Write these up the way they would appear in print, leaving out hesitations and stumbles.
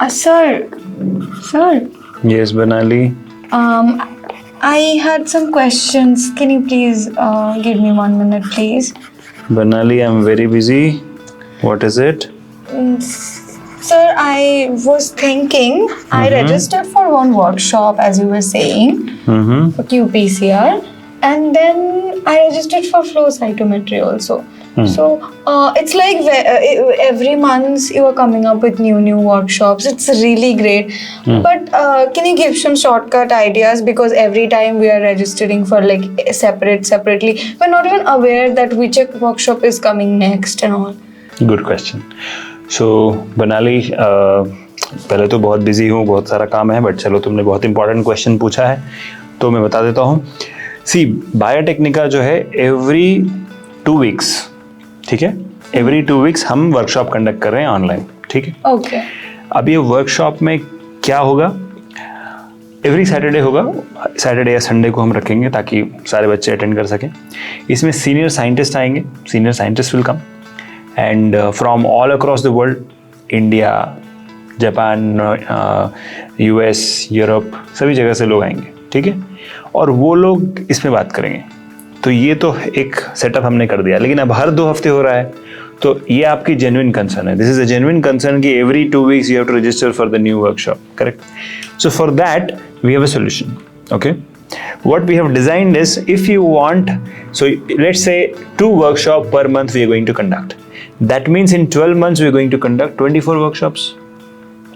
Sir. Yes, Banali. I had some questions. Can you please give me 1 minute, please? Banali, I'm very busy. What is it? Sir, I was thinking, I registered for one workshop, as you were saying, for QPCR, and then I registered for flow cytometry also. So it's like every month you are coming up with new workshops. It's really great. But can you give some shortcut ideas, because every time we are registering for like separately, we're not even aware that which workshop is coming next and all. Good question. So बनाली, पहले तो बहुत busy हूँ, बहुत सारा काम है, but चलो तुमने बहुत इंपॉर्टेंट क्वेश्चन पूछा है तो मैं बता देता हूँ. सी बायोटेक्निका जो है एवरी 2 weeks, ठीक है, एवरी 2 weeks हम वर्कशॉप कंडक्ट कर रहे हैं ऑनलाइन. ठीक है, ओके. अब ये वर्कशॉप में क्या होगा, एवरी सैटरडे होगा, सैटरडे या संडे को हम रखेंगे ताकि सारे बच्चे अटेंड कर सकें. इसमें सीनियर साइंटिस्ट आएंगे, senior scientist will come and from all across the world, India, Japan, US, Europe, सभी जगह से लोग आएंगे. ठीक है, और वो लोग इसमें बात करेंगे. तो ये तो एक सेटअप हमने कर दिया, लेकिन अब हर 2 हफ्ते हो रहा है, तो ये आपकी जेन्युइन कंसर्न है. This is a genuine concern कि every 2 weeks you have to register for the new workshop. Correct. So for that we have a solution. Okay, what we have designed is, if you want, so let's say 2 workshops per month we are going to conduct. That means in 12 months we are going to conduct 24 workshops,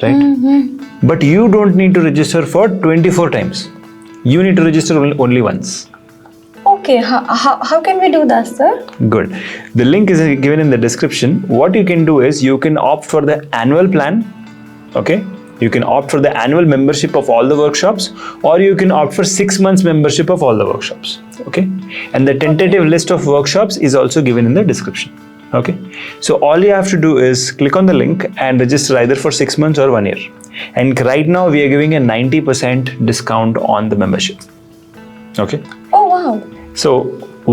right? But you don't need to register for 24 times. You need to register only once. Okay, how can we do that, sir? Good. The link is given in the description. What you can do is you can opt for the annual plan. Okay, you can opt for the annual membership of all the workshops, or you can opt for 6 months membership of all the workshops. Okay, and the tentative list of workshops is also given in the description. Okay, so all you have to do is click on the link and register either for 6 months or 1 year. And right now we are giving a 90% discount on the membership. Okay. Oh wow. So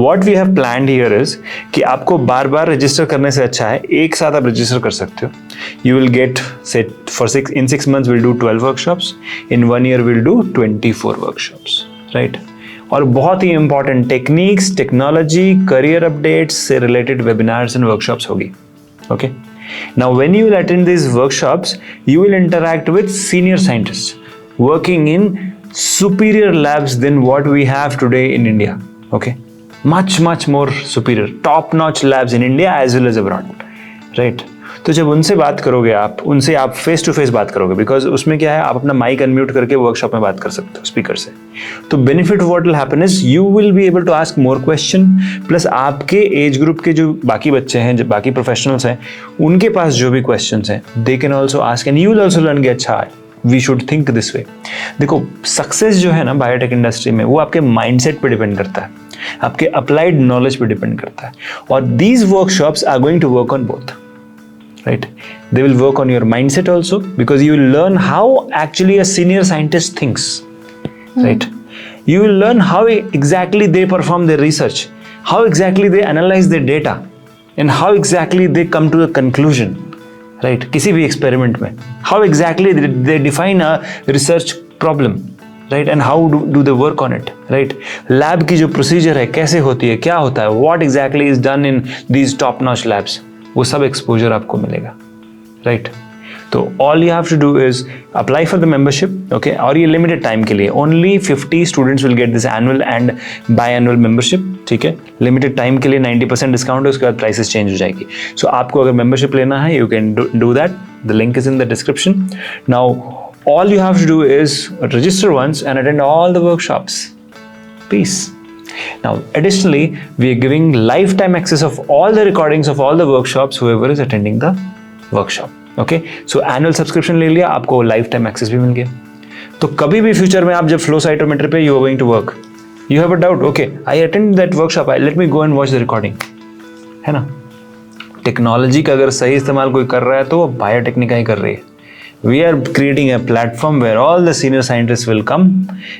what we have planned here is कि आपको बार बार register करने से अच्छा है एक साथ आप register कर सकते हो. You will get, say, in 6 months we'll do 12 workshops. In 1 year we'll do 24 workshops. Right. और बहुत ही important techniques, technology, career updates से रिलेटेड वेबिनार्स एंड वर्कशॉप्स होगी. Okay, now when you will attend this workshops you will interact with senior scientist working in superior labs then what we have today in India. Okay, much more superior, top notch labs in India as well as abroad. Right. तो जब उनसे बात करोगे आप, उनसे आप face to face बात करोगे, बिकॉज उसमें क्या है, आप अपना माइक अनम्यूट करके वर्कशॉप में बात कर सकते हो स्पीकर से. तो benefit what will happen is you will be able to ask more question, plus आपके एज ग्रुप के जो बाकी बच्चे हैं, जो बाकी प्रोफेशनल्स हैं, उनके पास जो भी क्वेश्चंस हैं they can also ask and you will also learn कि अच्छा we should think this way. देखो, सक्सेस जो है ना बायोटेक इंडस्ट्री में, वो आपके माइंडसेट पे डिपेंड करता है, आपके अप्लाइड नॉलेज पे डिपेंड करता है. और these workshops are going to work on both. Right, they will work on your mindset also, because you will learn how actually a senior scientist thinks. Right, you will learn how exactly they perform their research, how exactly they analyze their data, and how exactly they come to a conclusion. Right, किसी भी experiment में how exactly they define a research problem. Right, and how do they work on it. Right, lab की जो procedure है कैसे होती है, क्या होता है, what exactly is done in these top notch labs, वो सब एक्सपोजर आपको मिलेगा. राइट, तो all you have to do is apply for the membership. Okay, और ये लिमिटेड टाइम के लिए, only 50 students will get this annual and biannual membership. ठीक है, लिमिटेड टाइम के लिए 90% डिस्काउंट है, उसके बाद प्राइसेस चेंज हो जाएगी. सो आपको अगर मेंबरशिप लेना है you can do that. The link is in the description. Now all you have to do is register once and attend all the workshops. Peace. Now, additionally, we are giving lifetime access of all the recordings of all the workshops, whoever is attending the workshop. Okay, so annual subscription ले लिया, आपको lifetime access भी मिल गया. तो कभी भी future में आप जब flow cytometry पे you are going to work, you have a doubt, okay, I attend that workshop, let me go and watch the recording, है ना. टेक्नोलॉजी का अगर सही इस्तेमाल कोई कर रहा है तो वो बायोटेक्निका ही कर रही है. We are creating a platform where all the senior scientists will come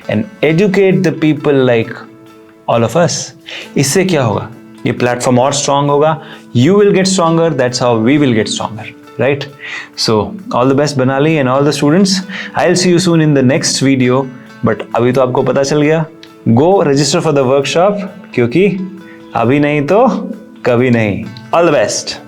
and educate the people like all of us. इससे क्या होगा, ये प्लेटफॉर्म और स्ट्रांग होगा, you will get stronger, that's how we will get stronger. right? So all the best Banali and all the students. I'll see you soon in the next video. But अभी तो आपको पता चल गया, go register for the workshop, क्योंकि अभी नहीं तो कभी नहीं. All the best.